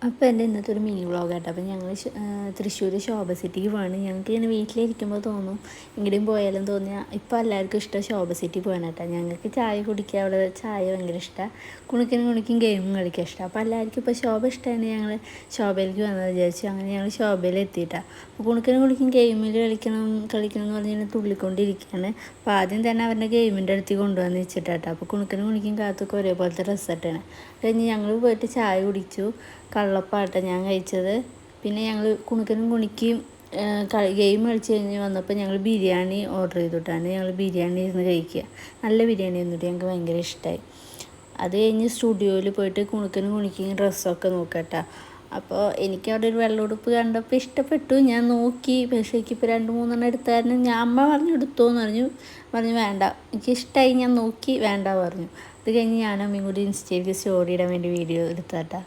അപ്പോൾ എൻ്റെ ഇന്നത്തെ ഒരു മിനി വ്ളോഗാട്ടോ. അപ്പോൾ ഞങ്ങൾ തൃശ്ശൂർ ശോഭ സിറ്റിക്ക് പോവാണ്. ഞങ്ങൾക്ക് ഇങ്ങനെ വീട്ടിലിരിക്കുമ്പോൾ തോന്നും എങ്ങടെയും പോയാലും തോന്നിയാൽ ഇപ്പോൾ എല്ലാവർക്കും ഇഷ്ടം ശോഭ സിറ്റി പോകാനാട്ടോ. ഞങ്ങൾക്ക് ചായ കുടിക്കുക, അവിടെ ചായ ഭയങ്കര ഇഷ്ടമാണ്. കുണിക്കും ഗെയിമും കളിക്കാൻ ഇഷ്ടമാണ്. അപ്പോൾ എല്ലാവർക്കും ഇപ്പോൾ ശോഭ ഇഷ്ടമാണ്. ഞങ്ങൾ ശോഭയിലേക്ക് വന്നത് വിചാരിച്ചു. അങ്ങനെ ഞങ്ങൾ ശോഭയിൽ എത്തിയിട്ടാണ്. അപ്പോൾ കുണിക്കും ഗെയിമിൽ കളിക്കണം എന്ന് പറഞ്ഞ് ഇങ്ങനെ തുള്ളിക്കൊണ്ടിരിക്കുകയാണ്. അപ്പോൾ ആദ്യം തന്നെ അവരുടെ ഗെയിമിൻ്റെ അടുത്ത് കൊണ്ടുവന്ന് വെച്ചിട്ടാട്ടോ. അപ്പോൾ കുണിക്കും കാത്തൊക്കെ ഒരേപോലത്തെ ഡ്രസ്സായിട്ടാണ്. കഴിഞ്ഞ് ഞങ്ങൾ പോയിട്ട് ചായ കുടിച്ചു. കള്ളപ്പാട്ട ഞാൻ കഴിച്ചത്. പിന്നെ ഞങ്ങൾ കുണിക്കും ഗെയിം കളിച്ച് കഴിഞ്ഞ് വന്നപ്പോൾ ഞങ്ങൾ ബിരിയാണി ഓർഡർ ചെയ്തിട്ടാണ് ഞങ്ങൾ ബിരിയാണി ഇരുന്ന് കഴിക്കുക. നല്ല ബിരിയാണി എന്നിട്ട് ഞങ്ങൾക്ക് ഭയങ്കര ഇഷ്ടമായി. അത് കഴിഞ്ഞ് സ്റ്റുഡിയോയിൽ പോയിട്ട് കുണിക്കും ഡ്രസ്സൊക്കെ നോക്കട്ടോ. അപ്പോൾ എനിക്ക് അവിടെ ഒരു വെള്ളമുടുപ്പ് കണ്ടപ്പോൾ ഇഷ്ടപ്പെട്ടു. ഞാൻ നോക്കി, പക്ഷേ എനിക്കിപ്പോൾ 2-3 എടുത്തായിരുന്നു. ഞാൻ അമ്മ എടുത്തോന്ന് പറഞ്ഞു വേണ്ട, എനിക്കിഷ്ടമായി. ഞാൻ നോക്കി വേണ്ട പറഞ്ഞു. അത് കഴിഞ്ഞ് ഞാനും അമ്മയും കൂടി ഇൻസ്റ്റയിലേക്ക് സ്റ്റോറി ഇടാൻ വേണ്ടി വീഡിയോ എടുത്താട്ടാ.